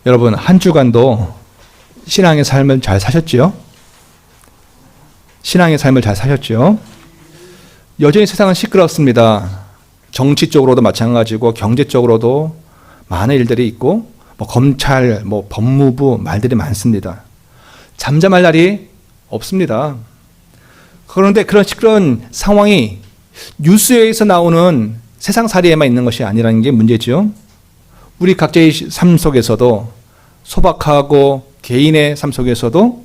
여러분, 한 주간도 신앙의 삶을 잘 사셨지요? 신앙의 삶을 잘 사셨죠? 여전히 세상은 시끄럽습니다. 정치적으로도 마찬가지고 경제적으로도 많은 일들이 있고 검찰, 법무부 말들이 많습니다. 잠잠할 날이 없습니다. 그런데 그런 시끄러운 상황이 뉴스에서 나오는 세상살이에만 있는 것이 아니라는 게 문제죠. 우리 각자의 삶 속에서도 소박하고 개인의 삶 속에서도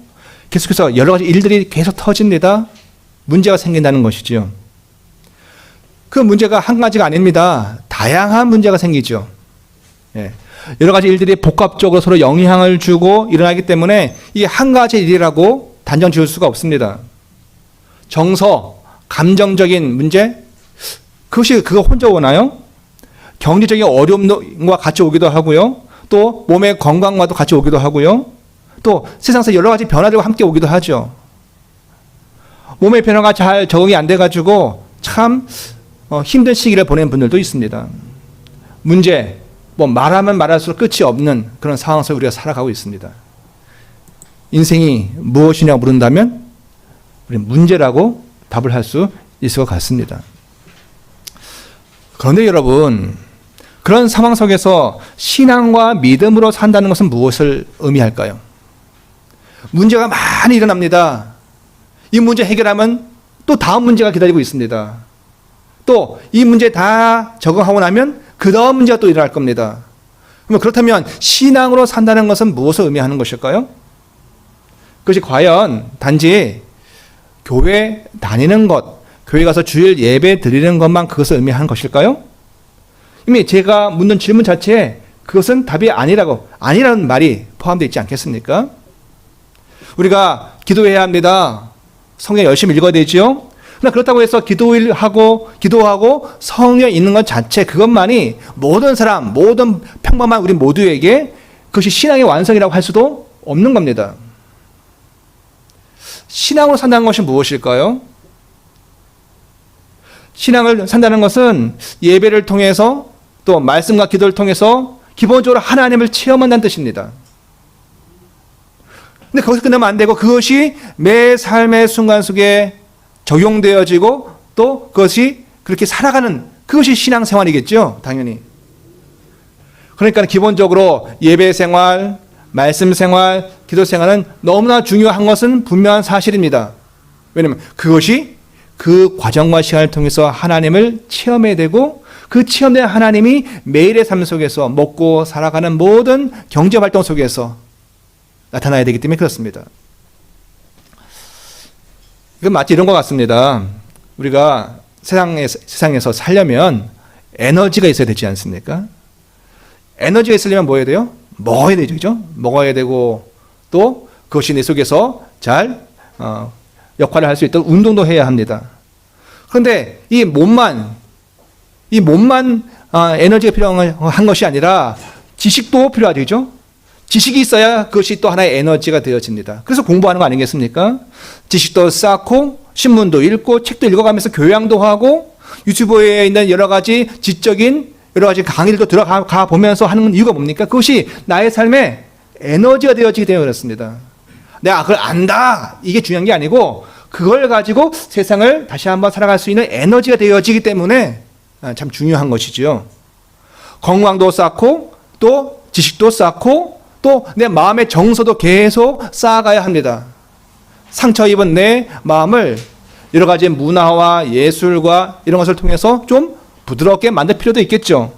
계속해서 여러 가지 일들이 계속 터집니다. 문제가 생긴다는 것이죠. 그 문제가 한 가지가 아닙니다. 다양한 문제가 생기죠. 여러 가지 일들이 복합적으로 서로 영향을 주고 일어나기 때문에 이게 한 가지 일이라고 단정 지을 수가 없습니다. 정서, 감정적인 문제, 그거 혼자 오나요? 경제적인 어려움과 같이 오기도 하고요. 또 몸의 건강과도 같이 오기도 하고요. 또 세상에서 여러 가지 변화들과 함께 오기도 하죠. 몸의 변화가 잘 적응이 안 돼가지고 참 힘든 시기를 보낸 분들도 있습니다. 문제, 말하면 말할수록 끝이 없는 그런 상황 속에 우리가 살아가고 있습니다. 인생이 무엇이냐고 물은다면 우리는 문제라고 답을 할 수 있을 것 같습니다. 그런데 여러분, 그런 상황 속에서 신앙과 믿음으로 산다는 것은 무엇을 의미할까요? 문제가 많이 일어납니다. 이 문제 해결하면 또 다음 문제가 기다리고 있습니다. 또 이 문제 다 적응하고 나면 그 다음 문제가 또 일어날 겁니다. 그렇다면 신앙으로 산다는 것은 무엇을 의미하는 것일까요? 그것이 과연 단지 교회 다니는 것, 교회 가서 주일 예배 드리는 것만 그것을 의미하는 것일까요? 이미 제가 묻는 질문 자체에 그것은 답이 아니라는 말이 포함되어 있지 않겠습니까? 우리가 기도해야 합니다. 성경 열심히 읽어야 되지요? 그러나 그렇다고 해서 기도하고 성경 읽는 것 자체, 그것만이 모든 사람, 모든 평범한 우리 모두에게 그것이 신앙의 완성이라고 할 수도 없는 겁니다. 신앙으로 산다는 것이 무엇일까요? 신앙을 산다는 것은 예배를 통해서 또 말씀과 기도를 통해서 기본적으로 하나님을 체험한다는 뜻입니다. 근데 거기서 끝나면 안 되고 그것이 매 삶의 순간 속에 적용되어지고 또 그것이 그렇게 살아가는 그것이 신앙생활이겠죠, 당연히. 그러니까 기본적으로 예배 생활, 말씀 생활, 기도 생활은 너무나 중요한 것은 분명한 사실입니다. 왜냐하면 그것이 그 과정과 시간을 통해서 하나님을 체험해야 되고 그 체험된 하나님이 매일의 삶 속에서 먹고 살아가는 모든 경제활동 속에서 나타나야 되기 때문에 그렇습니다. 이건 마치 이런 것 같습니다. 우리가 세상에서 살려면 에너지가 있어야 되지 않습니까? 에너지가 있으려면 뭐 해야 돼요? 먹어야 되죠, 그죠? 먹어야 되고 또 그것이 내 속에서 잘 역할을 할 수 있도록 운동도 해야 합니다. 그런데 이 몸만 에너지가 필요한 것이 아니라 지식도 필요하죠, 그죠? 지식이 있어야 그것이 또 하나의 에너지가 되어집니다. 그래서 공부하는 거 아니겠습니까? 지식도 쌓고 신문도 읽고 책도 읽어가면서 교양도 하고 유튜브에 있는 여러 가지 지적인 여러 가지 강의들도 들어가 보면서 하는 이유가 뭡니까? 그것이 나의 삶에 에너지가 되어지기 때문에 그렇습니다. 내가 그걸 안다, 이게 중요한 게 아니고 그걸 가지고 세상을 다시 한번 살아갈 수 있는 에너지가 되어지기 때문에 참 중요한 것이지요. 건강도 쌓고 또 지식도 쌓고 또 내 마음의 정서도 계속 쌓아가야 합니다. 상처 입은 내 마음을 여러 가지 문화와 예술과 이런 것을 통해서 좀 부드럽게 만들 필요도 있겠죠.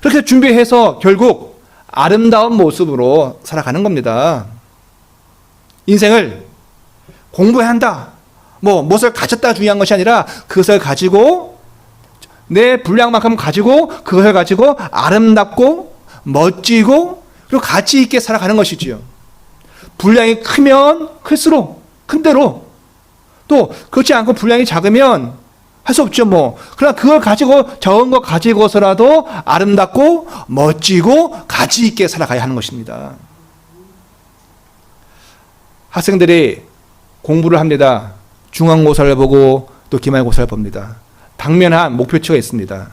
그렇게 준비해서 결국 아름다운 모습으로 살아가는 겁니다. 인생을 공부해야 한다, 무엇을 가졌다가 중요한 것이 아니라 그것을 가지고 내 분량만큼 가지고 그것을 가지고 아름답고 멋지고 그리고 가치 있게 살아가는 것이지요. 분량이 크면 클수록 큰 대로, 또 그렇지 않고 분량이 작으면 할 수 없죠, 그러나 그걸 가지고 적은 거 가지고서라도 아름답고 멋지고 가치 있게 살아가야 하는 것입니다. 학생들이 공부를 합니다. 중간고사를 보고 또 기말고사를 봅니다. 당면한 목표치가 있습니다.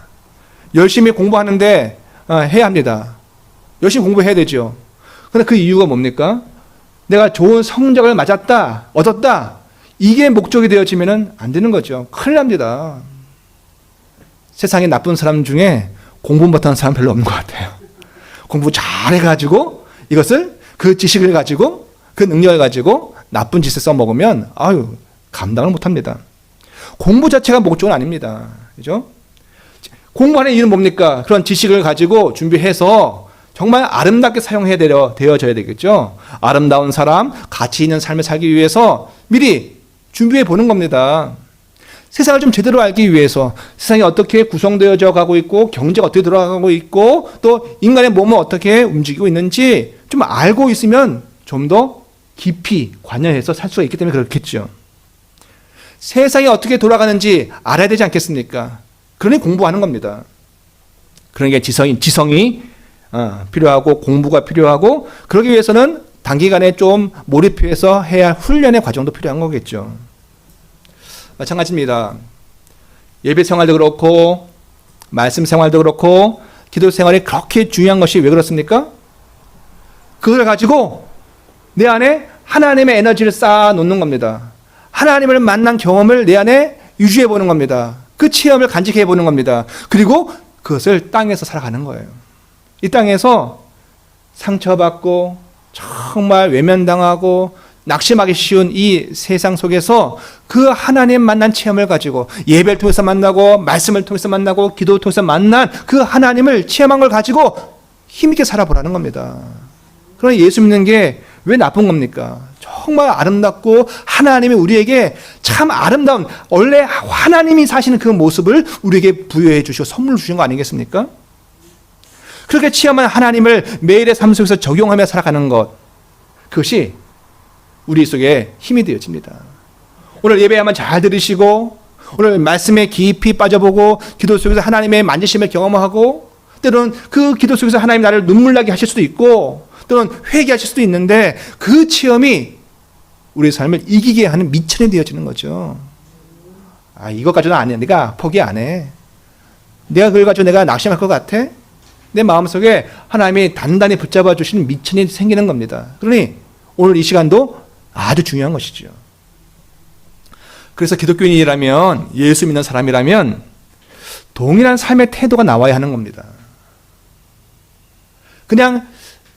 열심히 공부하는데 해야 합니다. 열심히 공부해야 되죠. 근데 그 이유가 뭡니까? 내가 좋은 성적을 얻었다. 이게 목적이 되어지면 안 되는 거죠. 큰일 납니다. 세상에 나쁜 사람 중에 공부 못하는 사람 별로 없는 것 같아요. 공부 잘해가지고 이것을 그 지식을 가지고 그 능력을 가지고 나쁜 짓을 써먹으면 감당을 못합니다. 공부 자체가 목적은 아닙니다. 그죠? 공부하는 이유는 뭡니까? 그런 지식을 가지고 준비해서 정말 아름답게 사용해야 되어져야 되겠죠. 아름다운 사람, 가치 있는 삶을 살기 위해서 미리 준비해 보는 겁니다. 세상을 좀 제대로 알기 위해서 세상이 어떻게 구성되어져 가고 있고 경제가 어떻게 돌아가고 있고 또 인간의 몸은 어떻게 움직이고 있는지 좀 알고 있으면 좀 더 깊이 관여해서 살 수가 있기 때문에 그렇겠죠. 세상이 어떻게 돌아가는지 알아야 되지 않겠습니까? 그러니 공부하는 겁니다. 그러니까 지성이 필요하고 공부가 필요하고 그러기 위해서는 단기간에 좀 몰입해서 해야 할 훈련의 과정도 필요한 거겠죠. 마찬가지입니다. 예배 생활도 그렇고 말씀 생활도 그렇고 기도 생활이 그렇게 중요한 것이 왜 그렇습니까? 그걸 가지고 내 안에 하나님의 에너지를 쌓아 놓는 겁니다. 하나님을 만난 경험을 내 안에 유지해 보는 겁니다. 그 체험을 간직해 보는 겁니다. 그리고 그것을 땅에서 살아가는 거예요. 이 땅에서 상처받고 정말 외면당하고 낙심하기 쉬운 이 세상 속에서 그 하나님 만난 체험을 가지고 예배를 통해서 만나고 말씀을 통해서 만나고 기도를 통해서 만난 그 하나님을 체험한 걸 가지고 힘있게 살아보라는 겁니다. 그러나 예수 믿는 게 왜 나쁜 겁니까? 정말 아름답고 하나님이 우리에게 참 아름다운 원래 하나님이 사시는 그 모습을 우리에게 부여해 주시고 선물로 주신 거 아니겠습니까? 그렇게 체험한 하나님을 매일의 삶 속에서 적용하며 살아가는 것, 그것이 우리 속에 힘이 되어집니다. 오늘 예배 한번 잘 들으시고 오늘 말씀에 깊이 빠져보고 기도 속에서 하나님의 만지심을 경험하고 때로는 그 기도 속에서 하나님 나를 눈물 나게 하실 수도 있고 또는 회개하실 수도 있는데 그 체험이 우리의 삶을 이기게 하는 미천이 되어지는 거죠. 이것 가지고는 안 해. 내가 포기 안 해. 내가 그걸 가지고 내가 낙심할 것 같아? 내 마음속에 하나님이 단단히 붙잡아 주시는 미천이 생기는 겁니다. 그러니 오늘 이 시간도 아주 중요한 것이죠. 그래서 기독교인이라면 예수 믿는 사람이라면 동일한 삶의 태도가 나와야 하는 겁니다. 그냥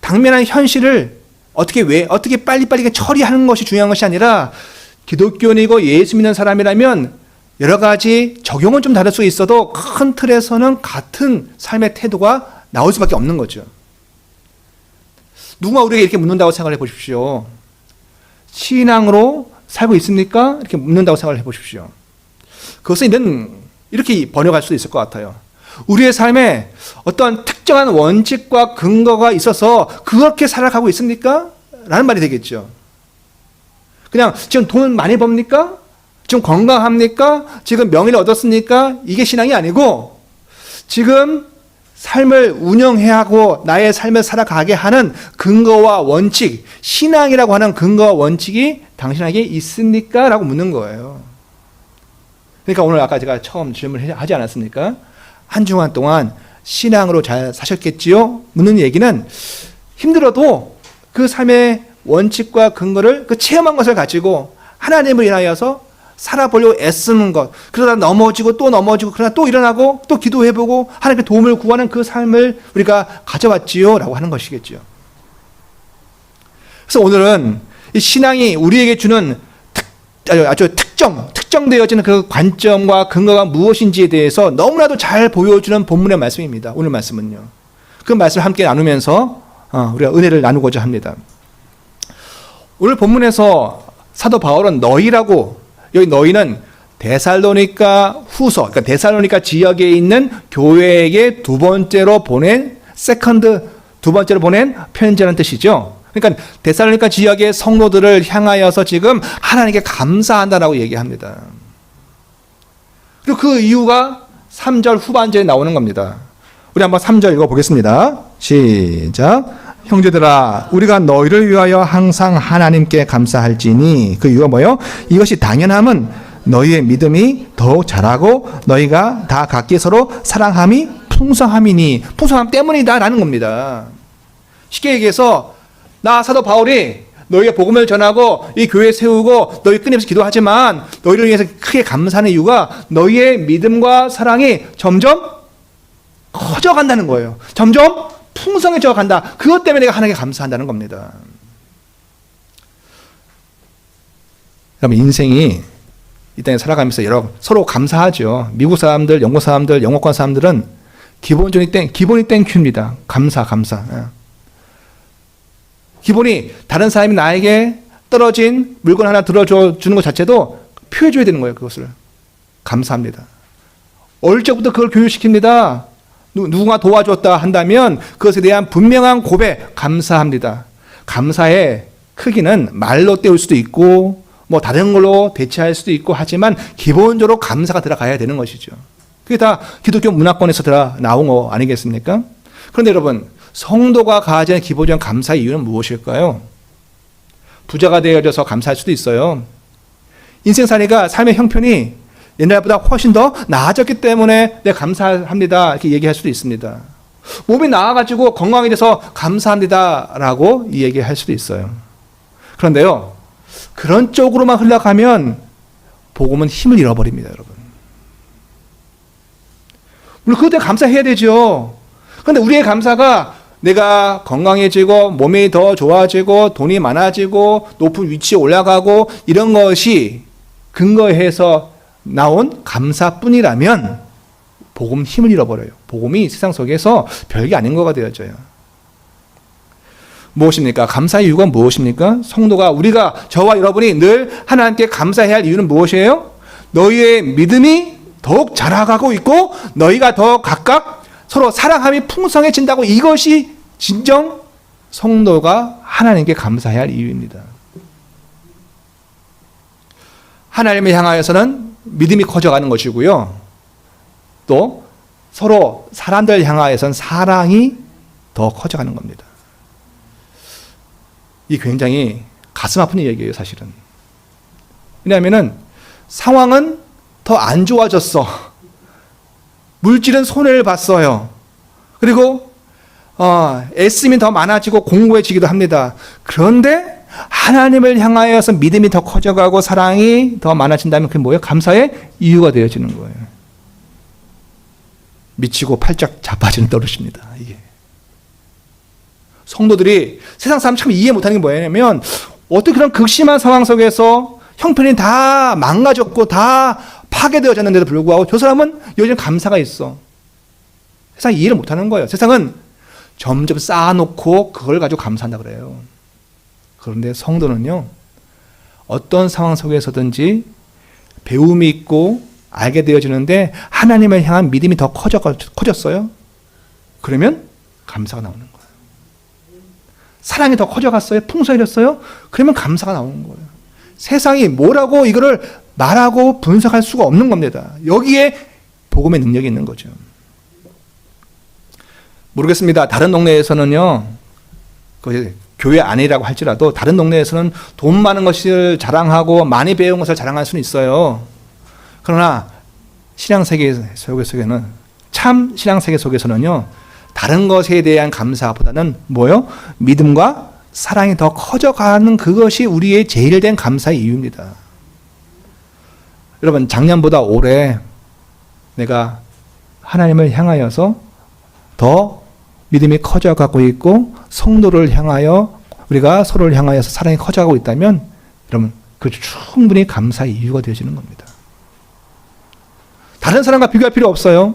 당면한 현실을 어떻게 빨리빨리 처리하는 것이 중요한 것이 아니라 기독교인이고 예수 믿는 사람이라면 여러 가지 적용은 좀 다를 수 있어도 큰 틀에서는 같은 삶의 태도가 나올 수밖에 없는 거죠. 누군가 우리에게 이렇게 묻는다고 생각해 보십시오. 신앙으로 살고 있습니까? 이렇게 묻는다고 생각해 보십시오. 그것은 이렇게 번역할 수도 있을 것 같아요. 우리의 삶에 어떤 특정한 원칙과 근거가 있어서 그렇게 살아가고 있습니까? 라는 말이 되겠죠. 그냥 지금 돈 많이 법니까? 지금 건강합니까? 지금 명예를 얻었습니까? 이게 신앙이 아니고 지금 삶을 운영해야 하고 나의 삶을 살아가게 하는 근거와 원칙, 신앙이라고 하는 근거와 원칙이 당신에게 있습니까? 라고 묻는 거예요. 그러니까 오늘 아까 제가 처음 질문하지 않았습니까? 한 주간 동안 신앙으로 잘 사셨겠지요? 묻는 얘기는 힘들어도 그 삶의 원칙과 근거를 그 체험한 것을 가지고 하나님을 인하여서 살아보려고 애쓰는 것, 그러다 넘어지고 또 넘어지고 그러다 또 일어나고 또 기도해보고 하나님께 도움을 구하는 그 삶을 우리가 가져왔지요? 라고 하는 것이겠죠. 그래서 오늘은 이 신앙이 우리에게 주는 아주 특정되어지는 그 관점과 근거가 무엇인지에 대해서 너무나도 잘 보여주는 본문의 말씀입니다. 오늘 말씀은요. 그 말씀을 함께 나누면서 우리가 은혜를 나누고자 합니다. 오늘 본문에서 사도 바울은 너희라고, 여기 너희는 데살로니가 후서, 그러니까 데살로니가 지역에 있는 교회에게 두 번째로 보낸 편지라는 뜻이죠. 그러니까 데살로니가 지역의 성도들을 향하여서 지금 하나님께 감사한다라고 얘기합니다. 그리고 그 이유가 3절 후반절에 나오는 겁니다. 우리 한번 3절 읽어보겠습니다. 시작. 형제들아, 우리가 너희를 위하여 항상 하나님께 감사할지니, 그 이유가 뭐예요? 이것이 당연함은 너희의 믿음이 더욱 자라고 너희가 다 각기 서로 사랑함이 풍성함이니, 풍성함 때문이다 라는 겁니다. 쉽게 얘기해서 나 사도 바울이 너희가 복음을 전하고 이 교회 세우고 너희 끊임없이 기도하지만 너희를 위해서 크게 감사하는 이유가 너희의 믿음과 사랑이 점점 커져간다는 거예요. 점점 풍성해져 간다. 그것 때문에 내가 하나님께 감사한다는 겁니다. 그러면 인생이 이 땅에 살아가면서 서로 감사하죠. 미국 사람들, 영국 사람들, 영어권 사람들은 기본이 땡큐입니다. 감사. 기본이 다른 사람이 나에게 떨어진 물건 하나 들어주는 것 자체도 표해줘야 되는 거예요. 그것을. 감사합니다. 어릴 적부터 그걸 교육시킵니다. 누군가 도와줬다 한다면 그것에 대한 분명한 고백, 감사합니다. 감사의 크기는 말로 때울 수도 있고 뭐 다른 걸로 대체할 수도 있고 하지만 기본적으로 감사가 들어가야 되는 것이죠. 그게 다 기독교 문화권에서 나온 거 아니겠습니까? 그런데 여러분, 성도가 가지는 기본적인 감사의 이유는 무엇일까요? 부자가 되어져서 감사할 수도 있어요. 인생살이가 삶의 형편이 옛날보다 훨씬 더 나아졌기 때문에 내가 감사합니다 이렇게 얘기할 수도 있습니다. 몸이 나아가지고 건강해져서 감사합니다라고 얘기할 수도 있어요. 그런데요, 그런 쪽으로만 흘러가면 복음은 힘을 잃어버립니다, 여러분. 물론 그것도 감사해야 되죠. 그런데 우리의 감사가 내가 건강해지고 몸이 더 좋아지고 돈이 많아지고 높은 위치에 올라가고 이런 것이 근거해서 나온 감사뿐이라면 복음 힘을 잃어버려요. 복음이 세상 속에서 별게 아닌 거가 되어져요. 무엇입니까? 감사의 이유가 무엇입니까? 성도가 우리가 저와 여러분이 늘 하나님께 감사해야 할 이유는 무엇이에요? 너희의 믿음이 더욱 자라가고 있고 너희가 더 각각 서로 사랑함이 풍성해진다고, 이것이 진정 성도가 하나님께 감사해야 할 이유입니다. 하나님을 향하여서는 믿음이 커져가는 것이고요. 또 서로 사람들 향하여서는 사랑이 더 커져가는 겁니다. 이 굉장히 가슴 아픈 얘기예요, 사실은. 왜냐하면 상황은 더 안 좋아졌어. 물질은 손해를 봤어요. 그리고 애씀이 더 많아지고 공고해지기도 합니다. 그런데 하나님을 향하여서 믿음이 더 커져가고 사랑이 더 많아진다면 그게 뭐예요? 감사의 이유가 되어지는 거예요. 미치고 팔짝 자빠지는 떨어집니다. 이게. 성도들이 세상 사람 참 이해 못하는 게 뭐냐면, 어떻게 그런 극심한 상황 속에서 형편이 다 망가졌고 다 파괴되어졌는데도 불구하고 저 사람은 여전히 감사가 있어. 세상이 이해를 못하는 거예요. 세상은 점점 쌓아놓고 그걸 가지고 감사한다 그래요. 그런데 성도는요, 어떤 상황 속에서든지 배움이 있고 알게 되어지는데 하나님을 향한 믿음이 더 커졌어요. 그러면 감사가 나오는 거예요. 사랑이 더 커져갔어요. 풍성해졌어요. 그러면 감사가 나오는 거예요. 세상이 뭐라고 이거를 말하고 분석할 수가 없는 겁니다. 여기에 복음의 능력이 있는 거죠. 모르겠습니다. 다른 동네에서는요, 교회 안이라고 할지라도 다른 동네에서는 돈 많은 것을 자랑하고 많이 배운 것을 자랑할 수는 있어요. 그러나 신앙세계 속에서는, 참 신앙세계 속에서는요, 다른 것에 대한 감사보다는 뭐요? 믿음과 사랑이 더 커져가는 그것이 우리의 제일 된 감사의 이유입니다. 여러분, 작년보다 올해 내가 하나님을 향하여서 더 믿음이 커져가고 있고 성도를 향하여 우리가 서로를 향하여서 사랑이 커져가고 있다면 여러분, 그 충분히 감사의 이유가 되어지는 겁니다. 다른 사람과 비교할 필요 없어요.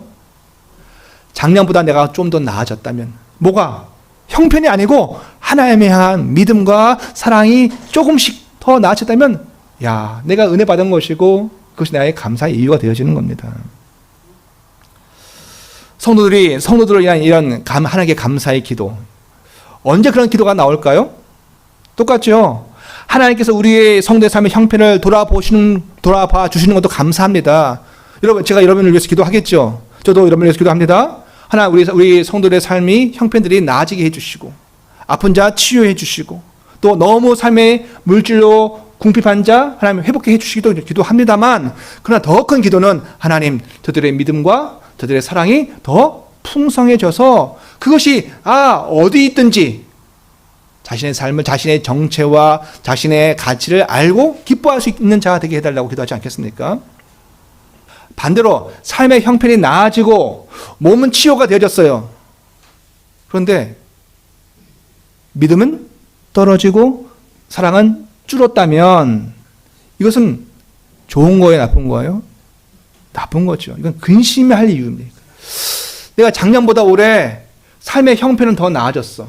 작년보다 내가 좀 더 나아졌다면, 뭐가? 형편이 아니고 하나님에 향한 믿음과 사랑이 조금씩 더 나아졌다면, 야, 내가 은혜 받은 것이고 그것이 나의 감사의 이유가 되어지는 겁니다. 성도들을 위한 이런 하나님께 감사의 기도, 언제 그런 기도가 나올까요? 똑같죠. 하나님께서 우리의 성도의 삶의 형편을 돌아봐 주시는 것도 감사합니다. 여러분, 제가 여러분을 위해서 기도하겠죠. 저도 여러분을 위해서 기도합니다. 하나, 우리 성도들의 삶이 형편들이 나아지게 해주시고, 아픈 자 치유해 주시고, 또 너무 삶의 물질로 궁핍한 자 하나님 회복해 해주시기도 기도합니다만, 그러나 더 큰 기도는 하나님, 저들의 믿음과 저들의 사랑이 더 풍성해져서 그것이 어디 있든지 자신의 삶을, 자신의 정체와 자신의 가치를 알고 기뻐할 수 있는 자가 되게 해달라고 기도하지 않겠습니까? 반대로 삶의 형편이 나아지고 몸은 치유가 되어졌어요. 그런데 믿음은 떨어지고 사랑은 줄었다면 이것은 좋은 거예요, 나쁜 거예요? 나쁜 거죠. 이건 근심할 이유입니다. 내가 작년보다 올해 삶의 형편은 더 나아졌어.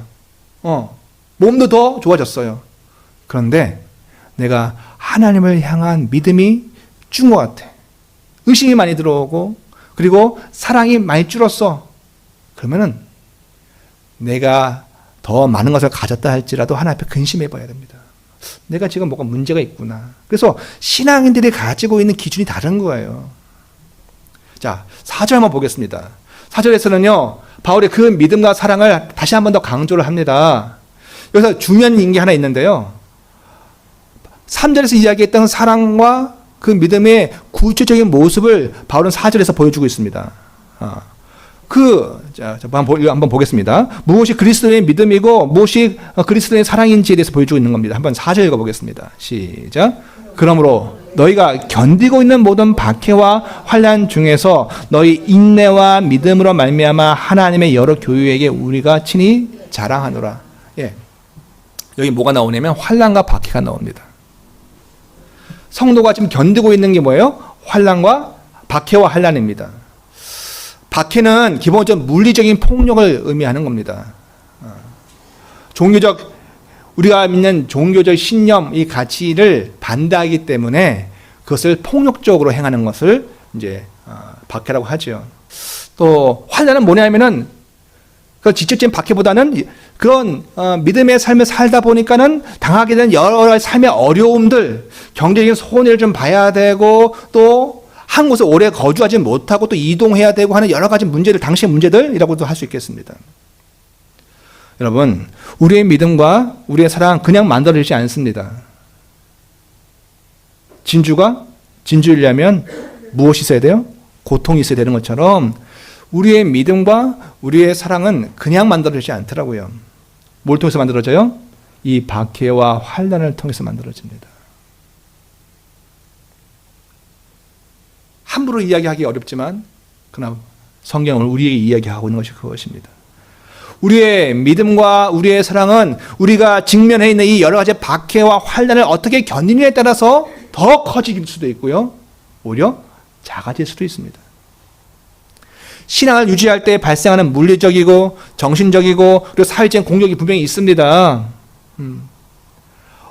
몸도 더 좋아졌어요. 그런데 내가 하나님을 향한 믿음이 준 것 같아. 의심이 많이 들어오고 그리고 사랑이 많이 줄었어. 그러면은 내가 더 많은 것을 가졌다 할지라도 하나님 앞에 근심해 봐야 됩니다. 내가 지금 뭐가 문제가 있구나. 그래서 신앙인들이 가지고 있는 기준이 다른 거예요. 자, 4절 한번 보겠습니다. 4절에서는요, 바울의 그 믿음과 사랑을 다시 한번 더 강조를 합니다. 여기서 중요한 게 하나 있는데요. 3절에서 이야기했던 사랑과 그 믿음의 구체적인 모습을 바울은 4절에서 보여주고 있습니다. 한번 보겠습니다. 무엇이 그리스도의 믿음이고 무엇이 그리스도의 사랑인지에 대해서 보여주고 있는 겁니다. 한번 4절 읽어보겠습니다. 시작. 그러므로 너희가 견디고 있는 모든 박해와 환난 중에서 너희 인내와 믿음으로 말미암아 하나님의 여러 교회에게 우리가 친히 자랑하노라. 예. 여기 뭐가 나오냐면 환난과 박해가 나옵니다. 성도가 지금 견디고 있는 게 뭐예요? 환난과 박해와 환난입니다. 박해는 기본적으로 물리적인 폭력을 의미하는 겁니다. 우리가 믿는 종교적 신념, 이 가치를 반대하기 때문에 그것을 폭력적으로 행하는 것을 이제 박해라고 하죠. 또 환난은 뭐냐면은 그 직접적인 박해보다는 그런 믿음의 삶을 살다 보니까는 당하게 되는 여러 삶의 어려움들, 경제적인 손해를 좀 봐야 되고 또 한 곳에 오래 거주하지 못하고 또 이동해야 되고 하는 여러 가지 문제들, 당시의 문제들이라고도 할 수 있겠습니다. 여러분, 우리의 믿음과 우리의 사랑 그냥 만들어지지 않습니다. 진주가 진주이려면 무엇이 있어야 돼요? 고통이 있어야 되는 것처럼 우리의 믿음과 우리의 사랑은 그냥 만들어지지 않더라고요. 뭘 통해서 만들어져요? 이 박해와 환난을 통해서 만들어집니다. 함부로 이야기하기 어렵지만 그러나 성경을 우리에게 이야기하고 있는 것이 그것입니다. 우리의 믿음과 우리의 사랑은 우리가 직면해 있는 이 여러 가지 박해와 환난을 어떻게 견디느냐에 따라서 더 커질 수도 있고요. 오히려 작아질 수도 있습니다. 신앙을 유지할 때 발생하는 물리적이고 정신적이고 그리고 사회적인 공격이 분명히 있습니다.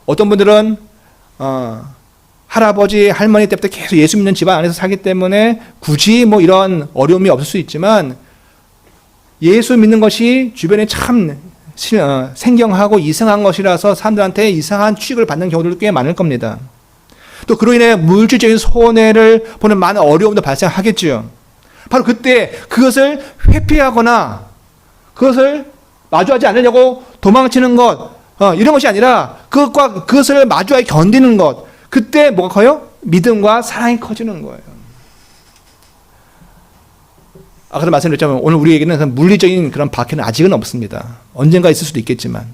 어떤 분들은 할아버지, 할머니 때부터 계속 예수 믿는 집안 안에서 살기 때문에 굳이 뭐 이런 어려움이 없을 수 있지만 예수 믿는 것이 주변에 참 생경하고 이상한 것이라서 사람들한테 이상한 취급을 받는 경우들도 꽤 많을 겁니다. 또 그로 인해 물질적인 손해를 보는 많은 어려움도 발생하겠죠. 바로 그때 그것을 회피하거나 그것을 마주하지 않으려고 도망치는 것, 이런 것이 아니라 그것을 마주하여 견디는 것, 그때 뭐가 커요? 믿음과 사랑이 커지는 거예요. 아까도 말씀드렸지만 오늘 우리에게는 물리적인 그런 박해는 아직은 없습니다. 언젠가 있을 수도 있겠지만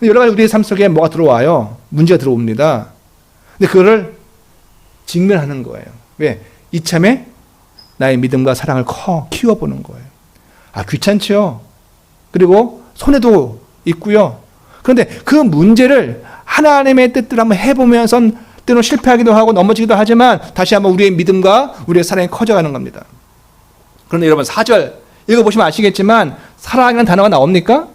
여러 가지 우리의 삶 속에 뭐가 들어와요. 문제가 들어옵니다. 근데 그거를 직면하는 거예요. 왜? 이참에 나의 믿음과 사랑을 키워보는 거예요. 귀찮죠. 그리고 손해도 있고요. 그런데 그 문제를 하나님의 뜻대로 한번 해보면서 때로는 실패하기도 하고 넘어지기도 하지만 다시 한번 우리의 믿음과 우리의 사랑이 커져가는 겁니다. 그런데 여러분 4절 읽어보시면 아시겠지만 사랑이라는 단어가 나옵니까?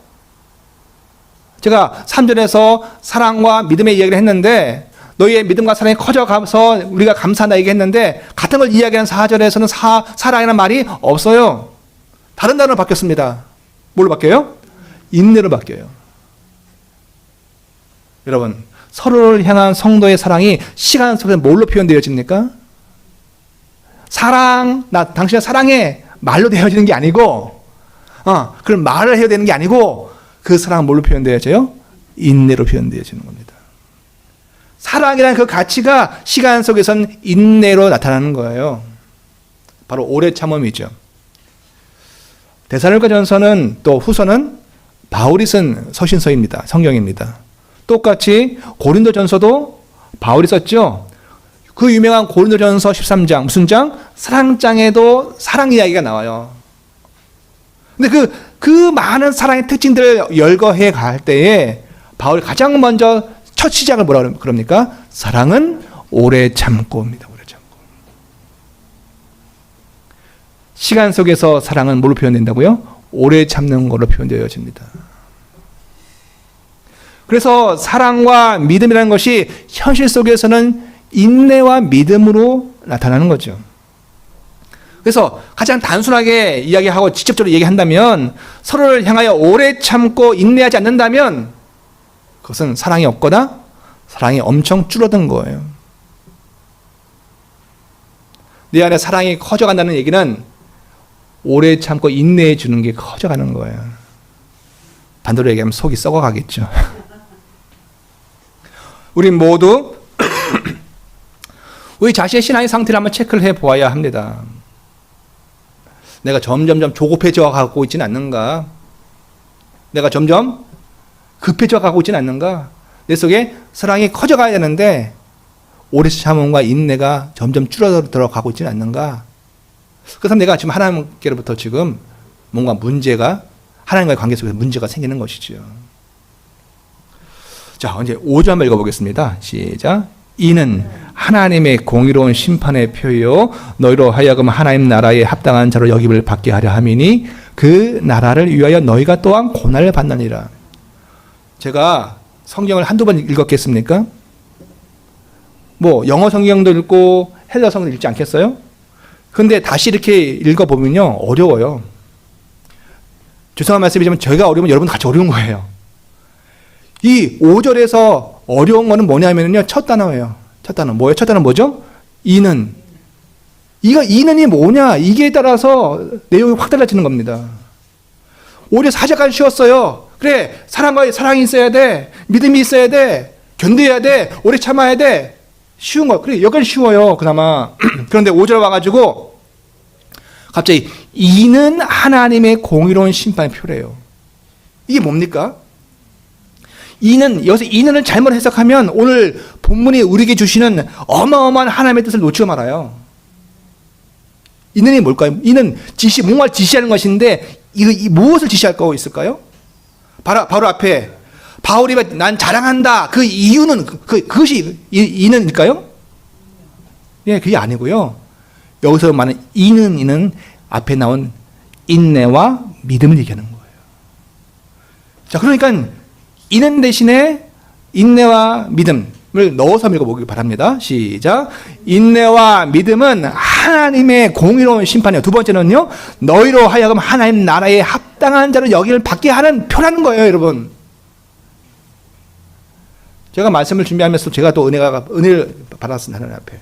제가 3절에서 사랑과 믿음의 이야기를 했는데 너희의 믿음과 사랑이 커져가서 우리가 감사하다 얘기했는데 같은 걸 이야기하는 4절에서는 사랑이라는 말이 없어요. 다른 단어로 바뀌었습니다. 뭘로 바뀌어요? 인내로 바뀌어요. 여러분, 서로를 향한 성도의 사랑이 시간 속에 뭘로 표현되어집니까? 나 당신을 사랑해 말로 되어지는 게 아니고 그런 말을 해야 되는 게 아니고 그 사랑은 뭘로 표현되어져요? 인내로 표현되어지는 겁니다. 사랑이라는 그 가치가 시간 속에선 인내로 나타나는 거예요. 바로 오래 참음이죠. 데살로니가 전서는 또 후서는 바울이 쓴 서신서입니다. 성경입니다. 똑같이 고린도전서도 바울이 썼죠. 그 유명한 고린도전서 13장 무슨 장? 사랑장에도 사랑 이야기가 나와요. 근데 그 많은 사랑의 특징들을 열거해 갈 때에 바울이 가장 먼저 첫 시작을 뭐라 그럽니까? 사랑은 오래 참고입니다. 오래 참고. 시간 속에서 사랑은 뭘로 표현된다고요? 오래 참는 걸로 표현되어집니다. 그래서 사랑과 믿음이라는 것이 현실 속에서는 인내와 믿음으로 나타나는 거죠. 그래서 가장 단순하게 이야기하고 직접적으로 얘기한다면 서로를 향하여 오래 참고 인내하지 않는다면 그것은 사랑이 없거나 사랑이 엄청 줄어든 거예요. 내 안에 사랑이 커져간다는 얘기는 오래 참고 인내해 주는 게 커져가는 거예요. 반대로 얘기하면 속이 썩어가겠죠. 우리 모두 우리 자신의 신앙의 상태를 한번 체크를 해보아야 합니다. 내가 점점 조급해져 가고 있지는 않는가? 내가 점점 급해져 가고 있지는 않는가? 내 속에 사랑이 커져가야 되는데 오래 참음과 인내가 점점 줄어들어 가고 있지는 않는가? 그래서 내가 지금 하나님께로부터 지금 뭔가 문제가 하나님과의 관계 속에서 문제가 생기는 것이죠. 자, 이제 5절 한번 읽어보겠습니다. 시작. 이는 하나님의 공의로운 심판의 표요 너희로 하여금 하나님 나라에 합당한 자로 여김을 받게 하려 함이니 그 나라를 위하여 너희가 또한 고난을 받느니라. 제가 성경을 한두 번 읽었겠습니까? 뭐 영어 성경도 읽고 헬라 성경도 읽지 않겠어요? 근데 다시 이렇게 읽어보면요 어려워요. 죄송한 말씀이지만 저희가 어려우면 여러분도 같이 어려운 거예요. 이 5절에서 어려운 거는 뭐냐면요 첫 단어예요. 첫 단어 뭐예요? 첫 단어 뭐죠? 이는. 이는이 뭐냐? 이게 따라서 내용이 확 달라지는 겁니다. 오히려 4절까지 쉬웠어요. 그래, 사랑이 있어야 돼. 믿음이 있어야 돼. 견뎌야 돼. 오래 참아야 돼. 쉬운 거. 그래, 여기까지 쉬워요. 그나마. 그런데 5절 와가지고 갑자기 이는 하나님의 공의로운 심판의 표래요. 이게 뭡니까? 여기서 이는을 잘못 해석하면 오늘 본문이 우리에게 주시는 어마어마한 하나님의 뜻을 놓치고 말아요. 이는이 뭘까요? 이는 뭔가 지시하는 것인데 무엇을 지시할 거 있을까요? 바로 앞에 바울이 난 자랑한다. 그 이유는 그것이 이는일까요? 예, 그게 아니고요. 여기서 말하는 이는 앞에 나온 인내와 믿음을 얘기하는 거예요. 자, 그러니까 이는 대신에 인내와 믿음을 넣어서 읽어보기 바랍니다. 시작. 인내와 믿음은 하나님의 공의로운 심판이에요. 두 번째는요, 너희로 하여금 하나님 나라에 합당한 자로 여기를 받게 하는 표라는 거예요, 여러분. 제가 말씀을 준비하면서 제가 또 은혜를 받았습니다, 하나님 앞에.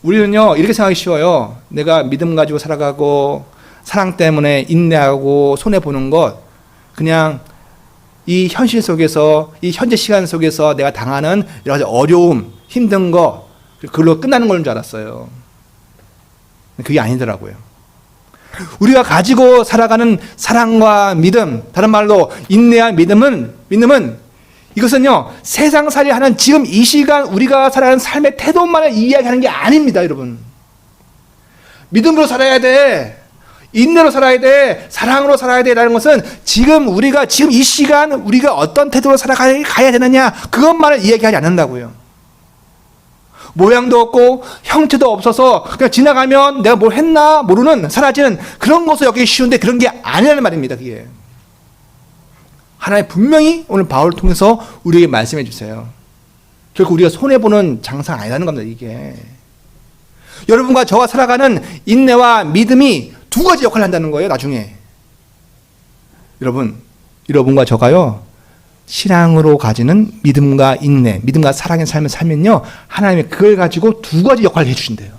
우리는요, 이렇게 생각하기 쉬워요. 내가 믿음 가지고 살아가고, 사랑 때문에 인내하고, 손해보는 것, 그냥 이 현실 속에서, 이 현재 시간 속에서 내가 당하는 여러 가지 어려움, 힘든 거, 그걸로 끝나는 걸 줄 알았어요. 그게 아니더라고요. 우리가 가지고 살아가는 사랑과 믿음, 다른 말로 인내와 믿음은 이것은요, 세상살이 하는 지금 이 시간 우리가 살아가는 삶의 태도만을 이야기하는 게 아닙니다, 여러분. 믿음으로 살아야 돼. 인내로 살아야 돼. 사랑으로 살아야 돼. 라는 것은 지금 이 시간 우리가 어떤 태도로 살아가야 되느냐, 그것만을 이야기하지 않는다고요. 모양도 없고 형체도 없어서 그냥 지나가면 내가 뭘 했나 모르는 사라지는 그런 것을 여기기 쉬운데 그런 게 아니라는 말입니다. 그게 하나님 분명히 오늘 바울을 통해서 우리에게 말씀해 주세요. 결국 우리가 손해보는 장사가 아니라는 겁니다. 이게 여러분과 저와 살아가는 인내와 믿음이 두 가지 역할을 한다는 거예요. 나중에 여러분과 저가요, 신앙으로 가지는 믿음과 인내, 믿음과 사랑의 삶을 살면요, 하나님이 그걸 가지고 두 가지 역할을 해주신대요.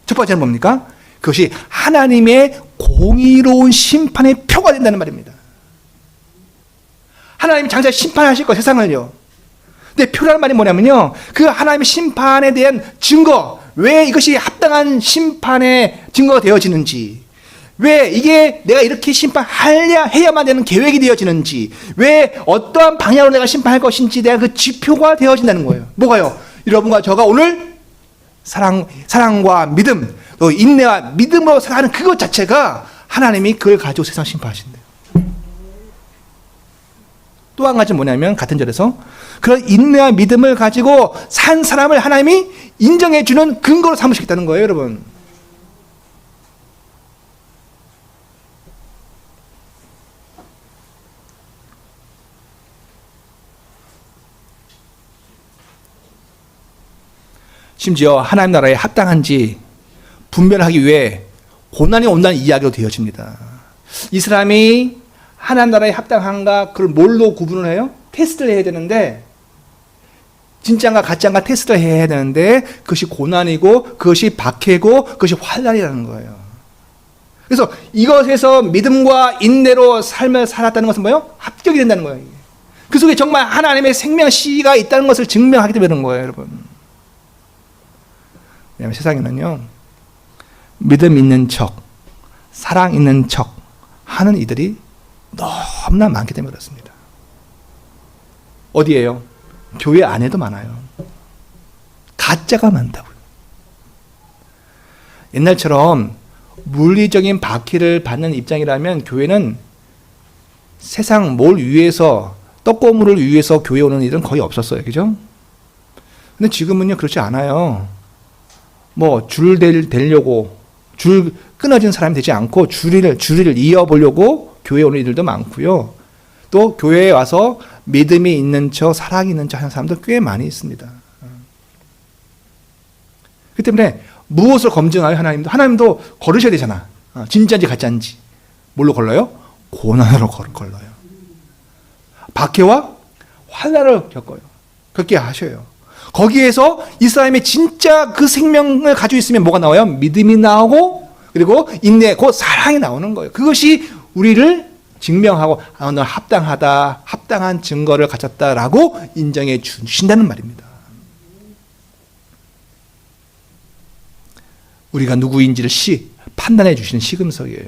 첫 번째는 뭡니까? 그것이 하나님의 공의로운 심판의 표가 된다는 말입니다. 하나님이 장차 심판하실 거, 세상을요. 근데 표라는 말이 뭐냐면요, 그 하나님의 심판에 대한 증거, 왜 이것이 합당한 심판의 증거가 되어지는지, 왜 이게 내가 이렇게 해야만 되는 계획이 되어지는지, 왜 어떠한 방향으로 내가 심판할 것인지 내가 그 지표가 되어진다는 거예요. 뭐가요? 여러분과 저가 오늘 사랑과 믿음, 또 인내와 믿음으로 살아가는 그것 자체가 하나님이 그걸 가지고 세상 심판하신대요. 또 한 가지 뭐냐면 같은 절에서 그런 인내와 믿음을 가지고 산 사람을 하나님이 인정해 주는 근거로 삼으시겠다는 거예요, 여러분. 심지어 하나님 나라에 합당한지 분별하기 위해 고난이 온다는 이야기로 되어집니다. 이 사람이 하나님 나라에 합당한가 그걸 뭘로 구분을 해요? 테스트를 해야 되는데, 진짜인가 가짜인가 테스트를 해야 되는데 그것이 고난이고 그것이 박해고 그것이 환난이라는 거예요. 그래서 이것에서 믿음과 인내로 삶을 살았다는 것은 뭐예요? 합격이 된다는 거예요. 그 속에 정말 하나님의 생명씨가 있다는 것을 증명하게 되는 거예요, 여러분. 왜냐하면 세상에는요, 믿음 있는 척, 사랑 있는 척 하는 이들이 너무나 많기 때문에 그렇습니다. 어디에요? 교회 안에도 많아요. 가짜가 많다고요. 옛날처럼 물리적인 박해를 받는 입장이라면 교회는 세상 뭘 위해서, 떡고물을 위해서 교회 오는 일은 거의 없었어요. 그죠? 근데 지금은요, 그렇지 않아요. 뭐, 되려고, 줄 끊어진 사람이 되지 않고, 줄을 이어보려고 교회 오는 이들도 많고요. 또, 교회에 와서 믿음이 있는 척, 사랑이 있는 척 하는 사람도 꽤 많이 있습니다. 그렇기 때문에, 무엇을 검증하여 하나님도 걸으셔야 되잖아. 진짜인지 가짜인지. 뭘로 걸러요? 고난으로 걸러요. 박해와 환난을 겪게 하셔요. 거기에서 이 사람이 진짜 그 생명을 가지고 있으면 뭐가 나와요? 믿음이 나오고, 그리고 인내, 곧 사랑이 나오는 거예요. 그것이 우리를 증명하고, 너 합당하다, 합당한 증거를 가졌다라고 인정해 주신다는 말입니다. 우리가 누구인지를 판단해 주시는 시금석이에요.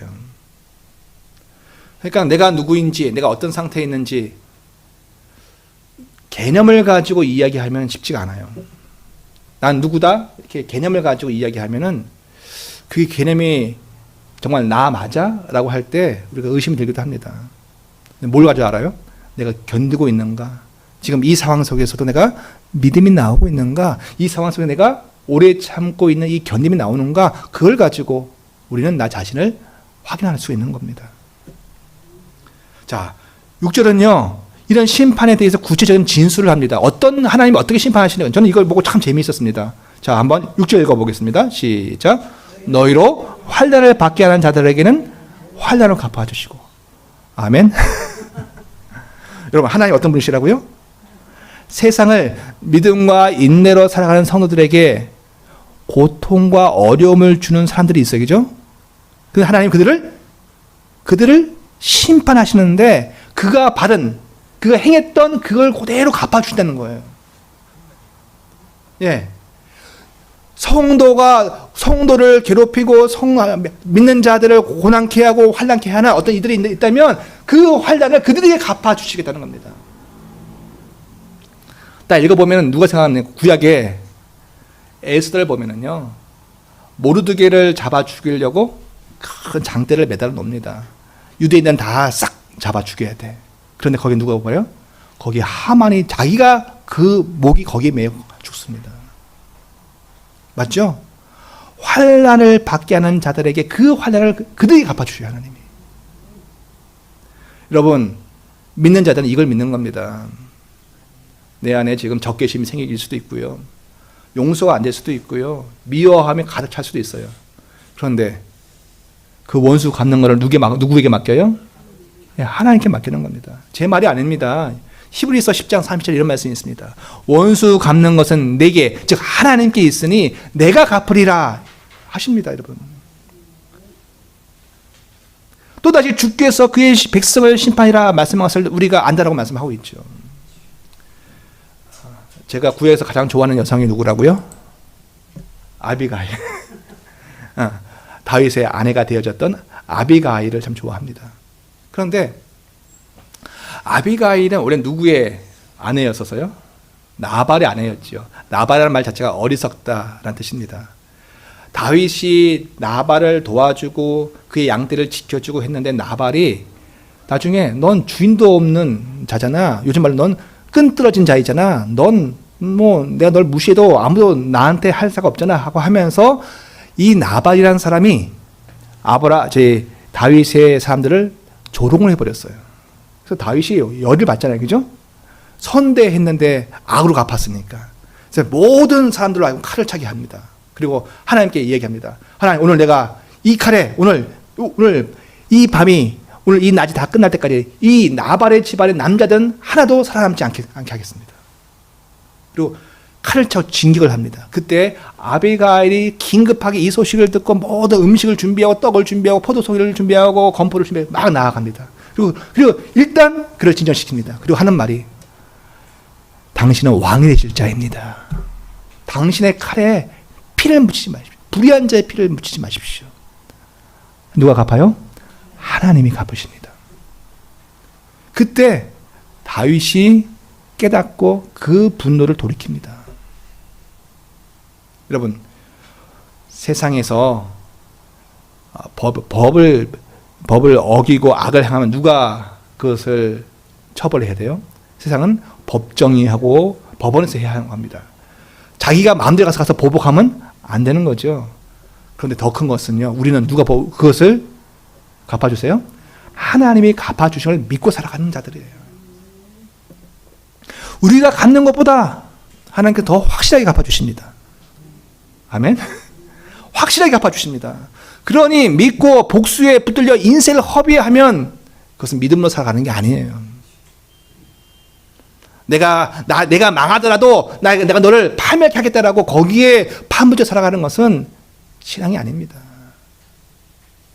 그러니까 내가 누구인지, 내가 어떤 상태에 있는지 개념을 가지고 이야기하면 쉽지가 않아요. 난 누구다? 이렇게 개념을 가지고 이야기하면은 그 개념이 정말 나 맞아? 라고 할 때 우리가 의심이 들기도 합니다. 뭘 가지고 알아요? 내가 견디고 있는가? 지금 이 상황 속에서도 내가 믿음이 나오고 있는가? 이 상황 속에 내가 오래 참고 있는 이 견딤이 나오는가? 그걸 가지고 우리는 나 자신을 확인할 수 있는 겁니다. 자, 6절은요, 이런 심판에 대해서 구체적인 진술을 합니다. 하나님이 어떻게 심판하시는가? 저는 이걸 보고 참 재미있었습니다. 자, 한번 6절 읽어보겠습니다. 시작. 너희로 환난을 받게 하는 자들에게는 환난을 갚아주시고. 아멘. 여러분, 하나님 어떤 분이시라고요? 세상을 믿음과 인내로 살아가는 성도들에게 고통과 어려움을 주는 사람들이 있어요. 그죠? 그 하나님 그들을 심판하시는데 그가 행했던 그걸 그대로 갚아준다는 거예요. 예. 성도를 괴롭히고 믿는 자들을 고난케 하고 환난케 하는 어떤 이들이 있다면 그 환난을 그들에게 갚아주시겠다는 겁니다. 딱 읽어보면 누가 생각하는 구약에 에스더를 보면은요, 모르드게를 잡아 죽이려고 큰 장대를 매달아 놓습니다. 유대인들은 다 싹 잡아 죽여야 돼. 그런데 거기 누가 오고요? 거기 하만이 자기가 그 목이 거기에 매여 죽습니다. 맞죠? 환난을 받게 하는 자들에게 그 환난을 그들이 갚아주셔요, 하나님이. 여러분, 믿는 자들은 이걸 믿는 겁니다. 내 안에 지금 적개심이 생길 수도 있고요. 용서가 안 될 수도 있고요. 미워함이 가득 찰 수도 있어요. 그런데 그 원수 갚는 거를 누구에게 맡겨요? 하나님께 맡기는 겁니다. 제 말이 아닙니다. 히브리서 10장 30절 이런 말씀이 있습니다. 원수 갚는 것은 내게, 즉 하나님께 있으니 내가 갚으리라 하십니다, 여러분. 또다시 주께서 그의 백성을 심판이라 말씀한 것을 우리가 안다라고 말씀하고 있죠. 제가 구약에서 가장 좋아하는 여성이 누구라고요? 아비가일. 다윗의 아내가 되어졌던 아비가일을 참 좋아합니다. 그런데 아비가일은 원래 누구의 아내였어서요? 나발의 아내였지요. 나발이라는 말 자체가 어리석다라는 뜻입니다. 다윗이 나발을 도와주고 그의 양떼를 지켜주고 했는데 나발이 나중에 넌 주인도 없는 자잖아. 요즘 말로 넌 끈떨어진 자이잖아. 넌 뭐 내가 널 무시해도 아무도 나한테 할 사가 없잖아 하고 하면서 이 나발이라는 사람이 다윗의 사람들을 조롱을 해버렸어요. 그래서 다윗이 열을 받잖아요. 그죠? 선대했는데 악으로 갚았으니까. 그래서 모든 사람들로 하여금 칼을 차게 합니다. 그리고 하나님께 이야기합니다. 하나님, 오늘 내가 이 칼에 오늘 이 밤이 오늘 이 낮이 다 끝날 때까지 이 나발의 집안의 남자들은 하나도 살아남지 않게 하겠습니다. 그리고 칼을 차고 진격을 합니다. 그때 아비가일이 긴급하게 이 소식을 듣고 모든 음식을 준비하고 떡을 준비하고 포도송이를 준비하고 건포를 준비하고 막 나아갑니다. 그리고 일단 그를 진정시킵니다. 그리고 하는 말이 당신은 왕이 되실 자입니다. 당신의 칼에 피를 묻히지 마십시오. 불의한 자의 피를 묻히지 마십시오. 누가 갚아요? 하나님이 갚으십니다. 그때 다윗이 깨닫고 그 분노를 돌이킵니다. 여러분, 세상에서 법을 어기고 악을 행하면 누가 그것을 처벌해야 돼요? 세상은 법정의하고 법원에서 해야 하는 겁니다. 자기가 마음대로 가서 보복하면 안 되는 거죠. 그런데 더 큰 것은요, 우리는 누가 그것을 갚아주세요? 하나님이 갚아주심을 믿고 살아가는 자들이에요. 우리가 갚는 것보다 하나님께 더 확실하게 갚아주십니다. 아멘? 확실하게 갚아주십니다. 그러니 믿고 복수에 붙들려 인생을 허비하면 그것은 믿음으로 살아가는 게 아니에요. 내가 망하더라도 내가 너를 파멸케 하겠다라고 거기에 파묻혀 살아가는 것은 신앙이 아닙니다.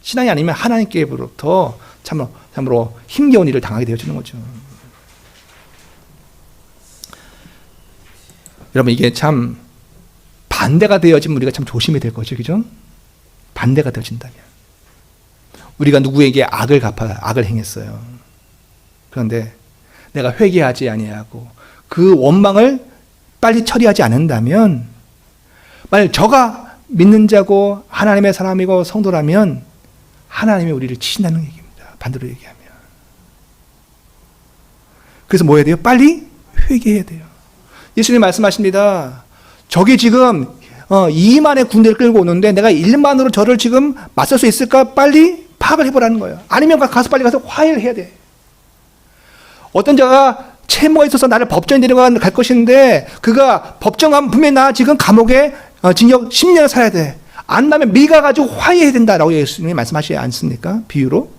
신앙이 아니면 하나님께로부터 참으로 힘겨운 일을 당하게 되어지는 거죠. 여러분, 이게 참 반대가 되어지면 우리가 참 조심해야 될 거죠. 그죠? 반대가 되어진다면. 우리가 누구에게 악을 행했어요. 그런데 내가 회개하지 아니하고 그 원망을 빨리 처리하지 않는다면, 만약 저가 믿는 자고 하나님의 사람이고 성도라면 하나님이 우리를 치신다는 얘기입니다. 반대로 얘기하면. 그래서 뭐 해야 돼요? 빨리 회개해야 돼요. 예수님 말씀하십니다. 적이 지금 2만의 군대를 끌고 오는데 내가 1만으로 저를 지금 맞설 수 있을까? 빨리 파악을 해보라는 거예요. 아니면 빨리 가서 화해를 해야 돼. 어떤 자가 채무가 있어서 나를 법정에 데려갈 것인데 그가 법정 가면 분명히 나 지금 감옥에 징역 10년을 살아야 돼. 안 나면 미가 가지고 화해해야 된다라고 예수님이 말씀하시지 않습니까? 비유로.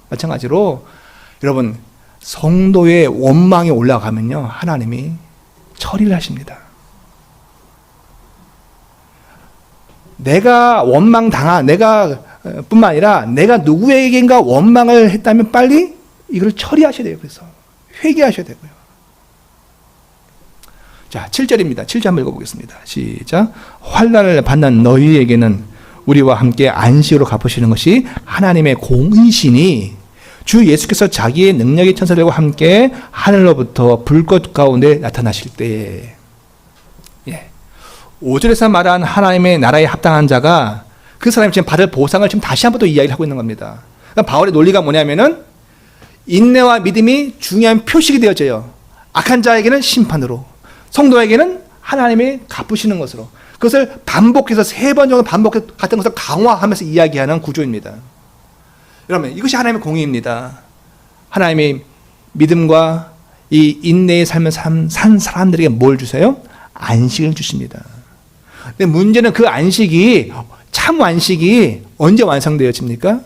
마찬가지로 여러분, 성도의 원망이 올라가면요, 하나님이 처리를 하십니다. 내가 뿐만 아니라 내가 누구에게인가 원망을 했다면 빨리 이걸 처리하셔야 돼요. 그래서 회개하셔야 되고요. 자, 7절입니다. 7절 한번 읽어보겠습니다. 시작. 환난을 받는 너희에게는 우리와 함께 안식으로 갚으시는 것이 하나님의 공의시니 주 예수께서 자기의 능력의 천사들과 함께 하늘로부터 불꽃 가운데 나타나실 때에. 5절에서 말한 하나님의 나라에 합당한 자가 그 사람이 지금 받을 보상을 지금 다시 한번 또 이야기를 하고 있는 겁니다. 그러니까 바울의 논리가 뭐냐면은 인내와 믿음이 중요한 표식이 되어져요. 악한 자에게는 심판으로, 성도에게는 하나님이 갚으시는 것으로. 그것을 반복해서 3번 정도 반복해서 같은 것을 강화하면서 이야기하는 구조입니다. 여러분, 이것이 하나님의 공의입니다. 하나님의 믿음과 이 인내의 삶을 산 사람들에게 뭘 주세요? 안식을 주십니다. 근데 문제는 그 안식이, 참 안식이 언제 완성되어집니까?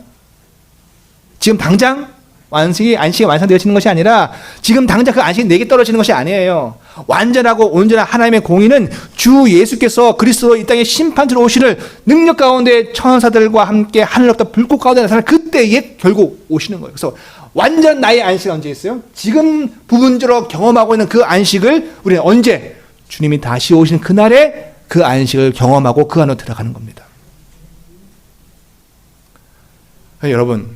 지금 당장 안식이 완성되어지는 것이 아니라 지금 당장 그 안식이 내게 떨어지는 것이 아니에요. 완전하고 온전한 하나님의 공의는 주 예수께서 그리스도 이 땅에 심판주로 오시는 능력 가운데 천사들과 함께 하늘로부터 불꽃 가운데 나타나는 그때에 결국 오시는 거예요. 그래서 완전 나의 안식은 언제 있어요? 지금 부분적으로 경험하고 있는 그 안식을 우리는 언제? 주님이 다시 오시는 그날에 그 안식을 경험하고 그 안으로 들어가는 겁니다. 여러분,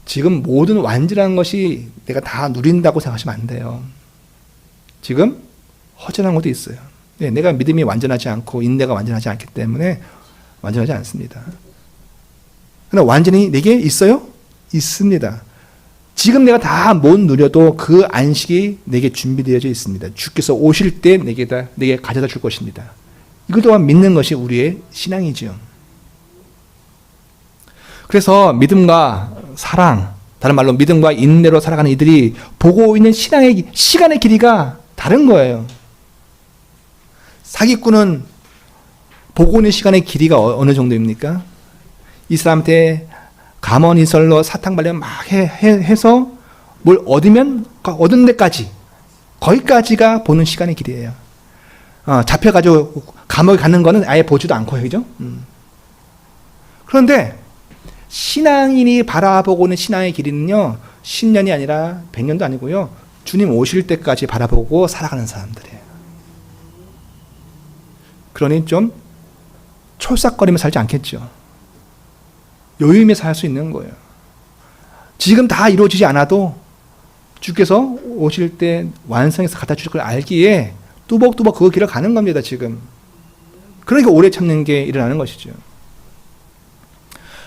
지금 모든 완전한 것이 내가 다 누린다고 생각하시면 안 돼요. 지금 허전한 것도 있어요. 네, 내가 믿음이 완전하지 않고 인내가 완전하지 않기 때문에 완전하지 않습니다. 그러나 완전히 내게 있어요? 있습니다. 지금 내가 다 못 누려도 그 안식이 내게 준비되어져 있습니다. 주께서 오실 때 내게 가져다 줄 것입니다. 이것 또한 믿는 것이 우리의 신앙이지요. 그래서 믿음과 사랑, 다른 말로 믿음과 인내로 살아가는 이들이 보고 있는 신앙의 시간의 길이가 다른 거예요. 사기꾼은 보고 있는 시간의 길이가 어느 정도입니까? 이 사람한테 감언이설로 사탕발려 막 해서 뭘 얻으면 얻은 데까지, 거기까지가 보는 시간의 길이에요. 잡혀가지고 감옥에 가는 거는 아예 보지도 않고요, 그죠? 그런데 신앙인이 바라보고 있는 신앙의 길이는요, 10년이 아니라 100년도 아니고요, 주님 오실 때까지 바라보고 살아가는 사람들이에요. 그러니 좀 촐싹거리며 살지 않겠죠. 여유 있게 살 수 있는 거예요. 지금 다 이루어지지 않아도 주께서 오실 때 완성해서 갖다 주실 걸 알기에 뚜벅뚜벅 그 길을 가는 겁니다, 지금. 그러니까 오래 참는 게 일어나는 것이죠.